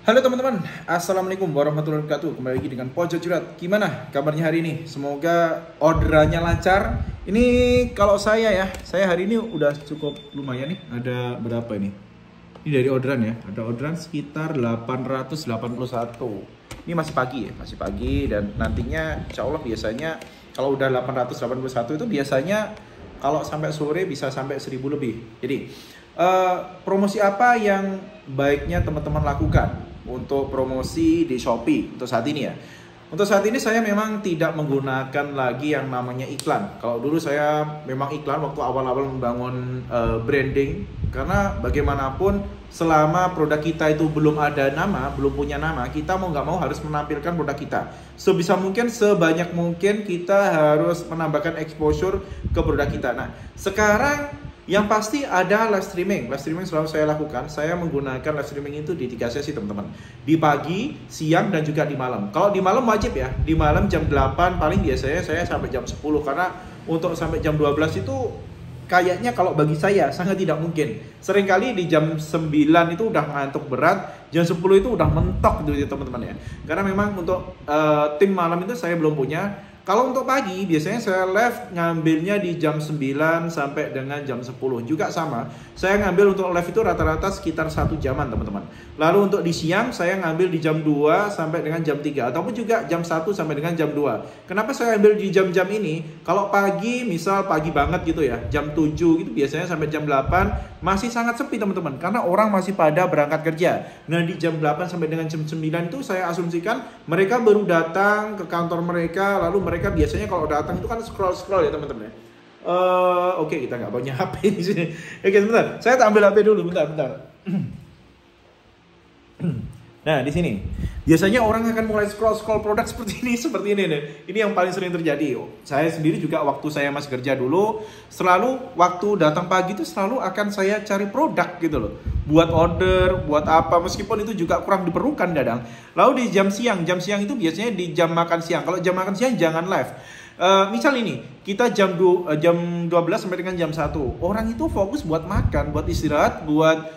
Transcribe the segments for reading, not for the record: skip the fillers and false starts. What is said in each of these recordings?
Halo teman-teman, Assalamualaikum warahmatullahi wabarakatuh. Kembali lagi dengan Pojok Curhat. Gimana kabarnya hari ini? Semoga orderannya lancar. Ini kalau saya hari ini udah cukup lumayan nih. Ada berapa ini? Ini dari orderan ya. Ada orderan sekitar 881. Ini masih pagi ya, masih pagi. Dan nantinya insya Allah biasanya kalau udah 881 itu biasanya kalau sampai sore bisa sampai 1000 lebih. Jadi promosi apa yang baiknya teman-teman lakukan untuk promosi di Shopee untuk saat ini ya? Untuk saat ini saya memang tidak menggunakan lagi yang namanya iklan. Kalau dulu saya memang iklan waktu awal-awal membangun branding, karena bagaimanapun selama produk kita itu belum ada nama, belum punya nama, kita mau nggak mau harus menampilkan produk kita. Sebisa mungkin, sebanyak mungkin kita harus menambahkan exposure ke produk kita. Nah, sekarang yang pasti ada live streaming. Live streaming selalu saya lakukan. Saya menggunakan live streaming itu di 3 sesi teman-teman. Di pagi, siang, dan juga di malam. Kalau di malam wajib ya. Di malam jam 8 paling biasanya saya sampai jam 10. Karena untuk sampai jam 12 itu kayaknya kalau bagi saya sangat tidak mungkin. Seringkali di jam 9 itu udah ngantuk berat. Jam 10 itu udah mentok gitu teman-teman ya. Karena memang untuk tim malam itu saya belum punya. Kalau untuk pagi, biasanya saya live ngambilnya di jam 9 sampai dengan jam 10. Juga sama, saya ngambil untuk live itu rata-rata sekitar 1 jaman teman-teman. Lalu untuk di siang, saya ngambil di jam 2 sampai dengan jam 3. Ataupun juga jam 1 sampai dengan jam 2. Kenapa saya ambil di jam-jam ini? Kalau pagi, misal pagi banget gitu ya, jam 7 gitu biasanya sampai jam 8, masih sangat sepi teman-teman. Karena orang masih pada berangkat kerja. Nah di jam 8 sampai dengan jam 9 itu saya asumsikan mereka baru datang ke kantor mereka. Lalu mereka biasanya kalau datang itu kan scroll ya teman-teman ya. Oke, kita nggak punya HP di sini. Oke, sebentar. Saya ambil HP dulu, bentar. Nah, di sini biasanya orang akan mulai scroll produk seperti ini nih. Ini yang paling sering terjadi. Saya sendiri juga waktu saya masih kerja dulu, selalu waktu datang pagi itu selalu akan saya cari produk gitu loh. Buat order, buat apa, meskipun itu juga kurang diperlukan kadang. Lalu di jam siang itu biasanya di jam makan siang. Kalau jam makan siang jangan live. Misal ini, kita jam 12 sampai dengan jam 1. Orang itu fokus buat makan, buat istirahat, buat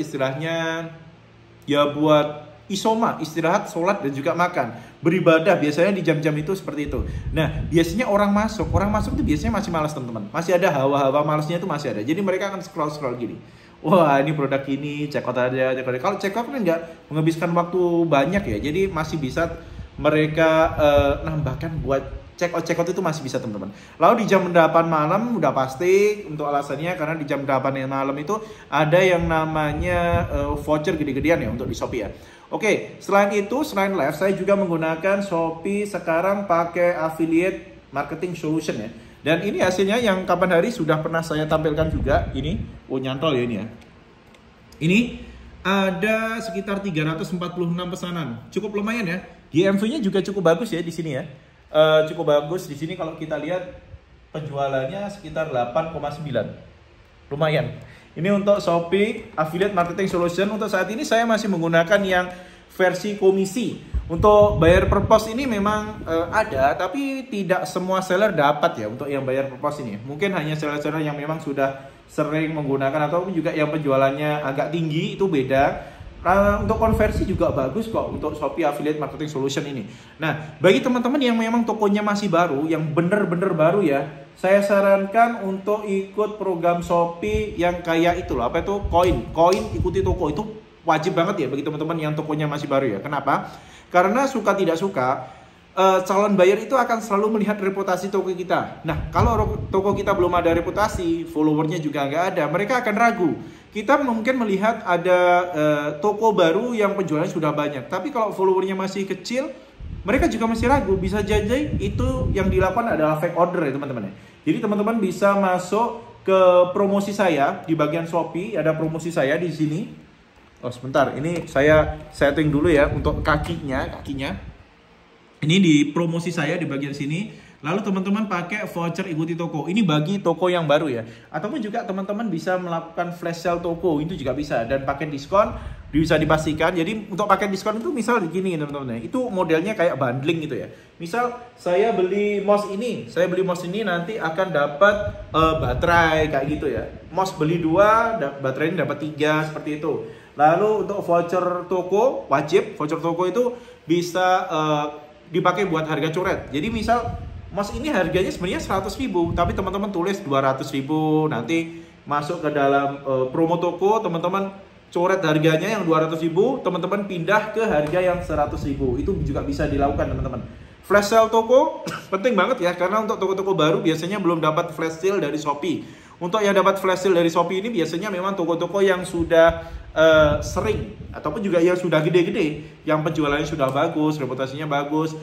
istilahnya ya buat isoma, istirahat, sholat, dan juga makan, beribadah. Biasanya di jam-jam itu seperti itu. Nah, biasanya orang masuk itu biasanya masih malas teman-teman. Masih ada hawa-hawa malasnya itu masih ada. Jadi mereka akan scroll gini. Wah, ini produk ini, check out aja. Kalau check out kan nggak menghabiskan waktu banyak ya. Jadi masih bisa mereka nambahkan buat check out itu masih bisa teman-teman. Lalu di jam 8 malam udah pasti untuk alasannya karena di jam 8 malam itu ada yang namanya voucher gede-gedean ya untuk di Shopee ya. Oke, selain live saya juga menggunakan Shopee sekarang pakai affiliate marketing solution ya. Dan ini hasilnya yang kapan hari sudah pernah saya tampilkan juga. Ini nyantol ya ini ya. Ini ada sekitar 346 pesanan. Cukup lumayan ya. GMV-nya juga cukup bagus ya di sini ya. Cukup bagus di sini kalau kita lihat penjualannya sekitar 8,9. Lumayan. Ini untuk Shopee Affiliate Marketing Solution. Untuk saat ini saya masih menggunakan yang versi komisi. Untuk bayar per pos ini memang ada, tapi tidak semua seller dapat ya untuk yang bayar per pos ini. Mungkin hanya seller-seller yang memang sudah sering menggunakan ataupun juga yang penjualannya agak tinggi itu beda. Untuk konversi juga bagus kok untuk Shopee Affiliate Marketing Solution ini. Nah, bagi teman-teman yang memang tokonya masih baru, yang bener-bener baru ya, saya sarankan untuk ikut program Shopee yang kayak itu loh, apa itu? Koin ikuti toko itu wajib banget ya bagi teman-teman yang tokonya masih baru ya. Kenapa? Karena suka tidak suka, calon buyer itu akan selalu melihat reputasi toko kita. Nah, kalau toko kita belum ada reputasi, followernya juga nggak ada, mereka akan ragu. Kita mungkin melihat ada toko baru yang penjualannya sudah banyak, tapi kalau followernya masih kecil, mereka juga masih ragu. Bisa jadi itu yang dilakukan adalah fake order ya teman-teman. Jadi teman-teman bisa masuk ke promosi saya di bagian Shopee, ada promosi saya di sini. Oh sebentar, ini saya setting dulu ya untuk kakinya. Ini di promosi saya di bagian sini. Lalu teman-teman pakai voucher ikuti toko. Ini bagi toko yang baru ya. Ataupun juga teman-teman bisa melakukan flash sale toko. Itu juga bisa. Dan pakai diskon bisa dipastikan. Jadi untuk pakai diskon itu misal begini teman-teman. Itu modelnya kayak bundling gitu ya. Misal saya beli mouse ini. Nanti akan dapat baterai kayak gitu ya. Mouse beli 2, baterai ini dapat 3 seperti itu. Lalu untuk voucher toko wajib, voucher toko itu bisa dipakai buat harga coret. Jadi misal Mas ini harganya sebenarnya 100.000, tapi teman-teman tulis 200.000, nanti masuk ke dalam promo toko, teman-teman coret harganya yang 200.000, teman-teman pindah ke harga yang 100.000. Itu juga bisa dilakukan teman-teman. Flash sale toko penting banget ya, karena untuk toko-toko baru biasanya belum dapat flash sale dari Shopee. Untuk yang dapat flash sale dari Shopee ini biasanya memang toko-toko yang sudah sering, ataupun juga yang sudah gede-gede, yang penjualannya sudah bagus, reputasinya bagus,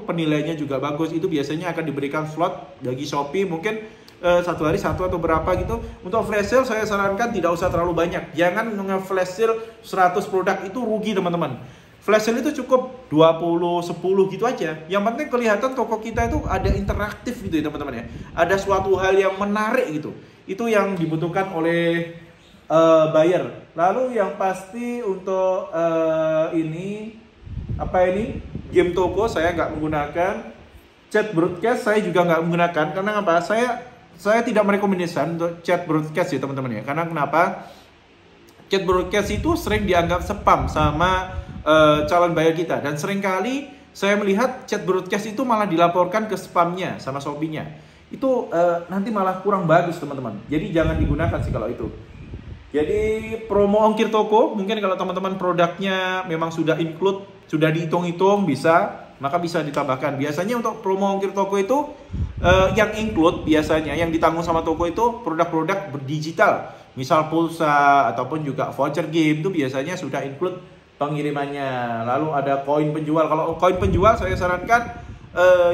penilaiannya juga bagus. Itu biasanya akan diberikan slot bagi Shopee, mungkin satu hari satu atau berapa gitu. Untuk flash sale saya sarankan tidak usah terlalu banyak. Jangan nge-flash sale 100 produk, itu rugi teman-teman. Flash sale itu cukup 20, 10 gitu aja. Yang penting kelihatan toko kita itu ada interaktif gitu ya teman-teman ya. Ada suatu hal yang menarik gitu. Itu yang dibutuhkan oleh buyer. Lalu yang pasti untuk game toko saya nggak menggunakan. Chat broadcast saya juga nggak menggunakan. Karena apa? Saya tidak merekomendasikan untuk chat broadcast ya teman-teman ya. Karena kenapa? Chat broadcast itu sering dianggap spam sama calon buyer kita, dan seringkali saya melihat chat broadcast itu malah dilaporkan ke spamnya sama Shopee-nya. Itu nanti malah kurang bagus teman-teman. Jadi jangan digunakan sih kalau itu. Jadi promo ongkir toko, mungkin kalau teman-teman produknya memang sudah include, sudah dihitung-hitung maka bisa ditambahkan. Biasanya untuk promo ongkir toko itu yang include biasanya yang ditanggung sama toko itu produk-produk berdigital. Misal pulsa ataupun juga voucher game itu biasanya sudah include pengirimannya. Lalu ada koin penjual. Kalau koin penjual saya sarankan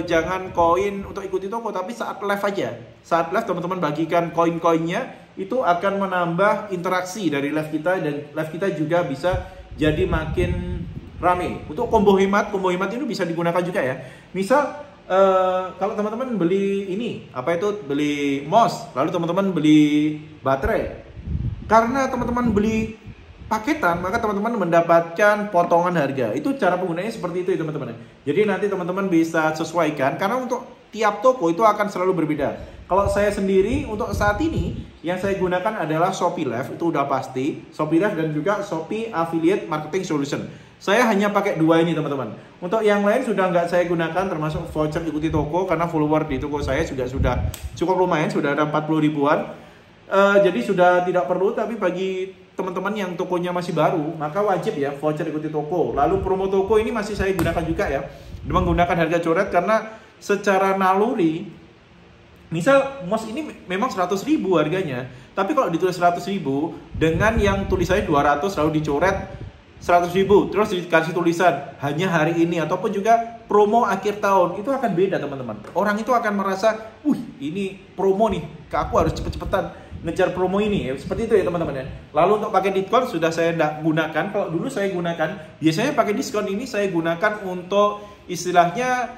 jangan koin untuk ikuti toko, tapi saat live aja. Saat live teman-teman bagikan koin-koinnya, itu akan menambah interaksi dari live kita, dan live kita juga bisa jadi makin rame. Untuk combo hemat itu bisa digunakan juga ya. Misal kalau teman-teman beli beli mouse, lalu teman-teman beli baterai, karena teman-teman beli paketan, maka teman-teman mendapatkan potongan harga. Itu cara penggunanya seperti itu ya teman-teman. Jadi nanti teman-teman bisa sesuaikan, karena untuk tiap toko itu akan selalu berbeda. Kalau saya sendiri untuk saat ini yang saya gunakan adalah Shopee Live, itu udah pasti. Shopee Live dan juga Shopee Affiliate Marketing Solution. Saya hanya pakai dua ini teman-teman. Untuk yang lain sudah nggak saya gunakan, termasuk voucher ikuti toko, karena follower di toko saya sudah cukup lumayan, sudah ada 40 ribuan. Jadi sudah tidak perlu. Tapi bagi teman-teman yang tokonya masih baru, maka wajib ya voucher ikuti toko. Lalu promo toko ini masih saya gunakan juga ya, menggunakan harga coret, karena secara naluri, misal mouse ini memang 100.000 harganya, tapi kalau ditulis 100.000 dengan yang tulisannya 200 lalu dicoret 100.000, terus dikasih tulisan hanya hari ini ataupun juga promo akhir tahun, itu akan beda teman-teman. Orang itu akan merasa, ini promo nih, aku harus cepet-cepetan ngejar promo ini ya. Seperti itu ya teman-teman ya. Lalu untuk pakai diskon sudah saya tidak gunakan. Kalau dulu saya gunakan, biasanya pakai diskon ini saya gunakan untuk istilahnya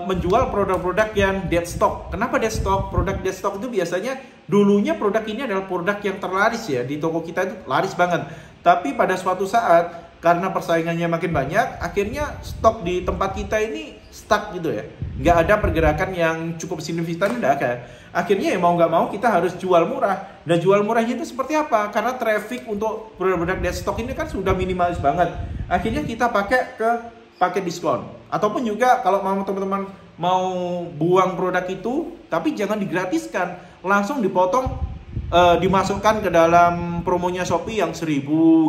menjual produk-produk yang dead stock. Kenapa dead stock? Produk dead stock itu biasanya dulunya produk ini adalah produk yang terlaris ya, di toko kita itu laris banget. Tapi pada suatu saat karena persaingannya makin banyak, akhirnya stok di tempat kita ini stuck gitu ya. Nggak ada pergerakan yang cukup signifikan, nggak ada. Akhirnya ya mau nggak mau kita harus jual murah. Dan jual murahnya itu seperti apa? Karena traffic untuk produk-produk dead stock ini kan sudah minimalis banget. Akhirnya kita pakai ke paket diskon. Ataupun juga kalau mau teman-teman mau buang produk itu, tapi jangan digratiskan, langsung dipotong, dimasukkan ke dalam promonya Shopee yang 1.000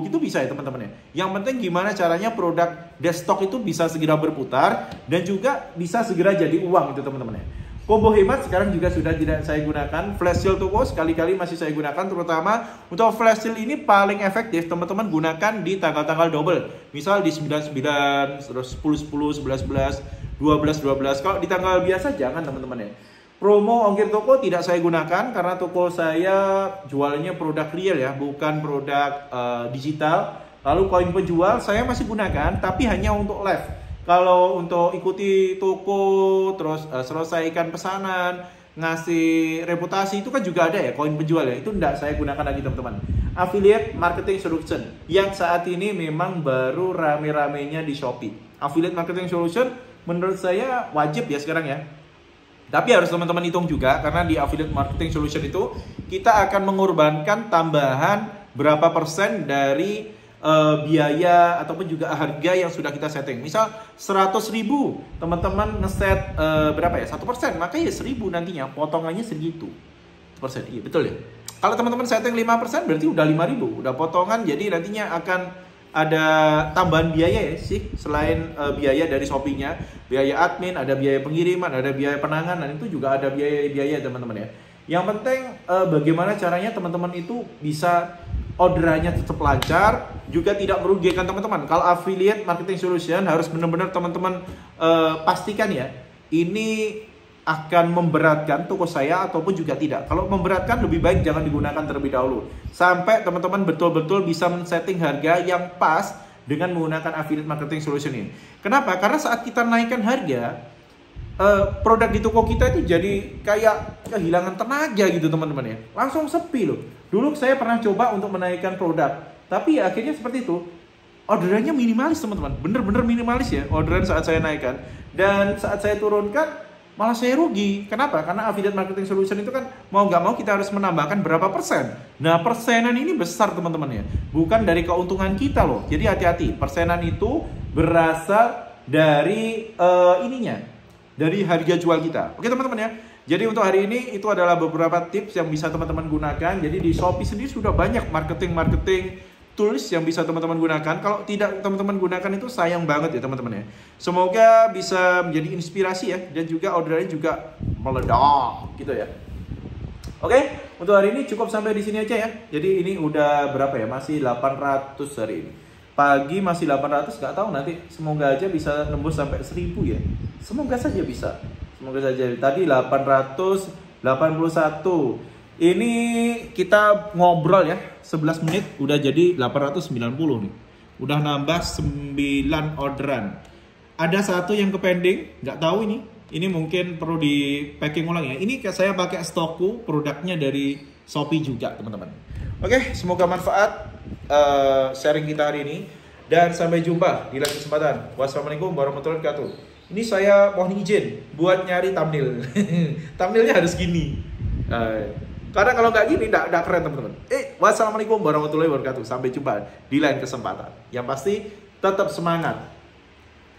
gitu bisa ya teman-teman ya. Yang penting gimana caranya produk dead stock itu bisa segera berputar dan juga bisa segera jadi uang itu teman-teman ya. Combo hemat sekarang juga sudah tidak saya gunakan. Flash sale toko sekali-kali masih saya gunakan, terutama untuk flash sale ini paling efektif teman-teman gunakan di tanggal-tanggal double. Misal di 99, terus 10, 10, 11, 11, 12, 12. Kalau di tanggal biasa jangan teman-teman ya. Promo ongkir toko tidak saya gunakan karena toko saya jualnya produk real ya, bukan produk digital. Lalu koin penjual saya masih gunakan, tapi hanya untuk live. Kalau untuk ikuti toko, terus selesaikan pesanan, ngasih reputasi, itu kan juga ada ya koin penjual ya. Itu enggak saya gunakan lagi teman-teman. Affiliate Marketing Solution yang saat ini memang baru rame-ramenya di Shopee. Affiliate Marketing Solution menurut saya wajib ya sekarang ya. Tapi harus teman-teman hitung juga, karena di Affiliate Marketing Solution itu kita akan mengorbankan tambahan berapa persen dari biaya ataupun juga harga yang sudah kita setting. Misal 100.000, teman-teman ngeset berapa ya? 1%, maka ya 1.000 nantinya potongannya segitu persen. Iya betul ya. Kalau teman-teman setting 5% berarti udah 5.000, udah potongan, jadi nantinya akan ada tambahan biaya ya sih, selain biaya dari Shopee-nya, biaya admin, ada biaya pengiriman, ada biaya penanganan, itu juga ada biaya-biaya teman-teman ya. Yang penting bagaimana caranya teman-teman itu bisa orderannya tetap lancar, juga tidak merugikan teman-teman. Kalau affiliate marketing solution harus benar-benar teman-teman pastikan ya, ini akan memberatkan toko saya ataupun juga tidak. Kalau memberatkan lebih baik jangan digunakan terlebih dahulu. Sampai teman-teman betul-betul bisa men-setting harga yang pas dengan menggunakan affiliate marketing solution ini. Kenapa? Karena saat kita naikkan harga, produk di toko kita itu jadi kayak kehilangan tenaga gitu teman-teman ya. Langsung sepi loh. Dulu saya pernah coba untuk menaikkan produk, tapi ya akhirnya seperti itu. Orderannya minimalis teman-teman, bener-bener minimalis ya orderan saat saya naikkan. Dan saat saya turunkan malah saya rugi. Kenapa? Karena affiliate marketing solution itu kan mau nggak mau kita harus menambahkan berapa persen. Nah persenan ini besar teman-teman ya, bukan dari keuntungan kita loh. Jadi hati-hati, persenan itu berasal dari ininya, dari harga jual kita. Oke teman-teman ya. Jadi untuk hari ini itu adalah beberapa tips yang bisa teman-teman gunakan. Jadi di Shopee sendiri sudah banyak marketing tools yang bisa teman-teman gunakan. Kalau tidak teman-teman gunakan itu sayang banget ya teman-teman ya. Semoga bisa menjadi inspirasi ya, dan juga orderannya juga meledak gitu ya. Oke, untuk hari ini cukup sampai di sini aja ya. Jadi ini udah berapa ya? Masih 800 hari ini. Pagi masih 800, nggak tahu nanti semoga aja bisa nembus sampai 1000 ya. Semoga saja bisa. Semoga saja. Tadi 881. Ini kita ngobrol ya 11 menit udah jadi 890 nih. Udah nambah 9 orderan. Ada satu yang ke pending, nggak tahu ini. Ini mungkin perlu di packing ulang ya. Ini saya pakai stokku, produknya dari Shopee juga teman-teman. Oke, semoga manfaat sharing kita hari ini. Dan sampai jumpa di lain kesempatan. Wassalamualaikum warahmatullahi wabarakatuh. Ini saya mohon izin buat nyari thumbnail. Thumbnailnya harus gini. Karena kalau nggak gini, nggak keren teman-teman. Wassalamualaikum warahmatullahi wabarakatuh. Sampai jumpa di lain kesempatan. Yang pasti tetap semangat.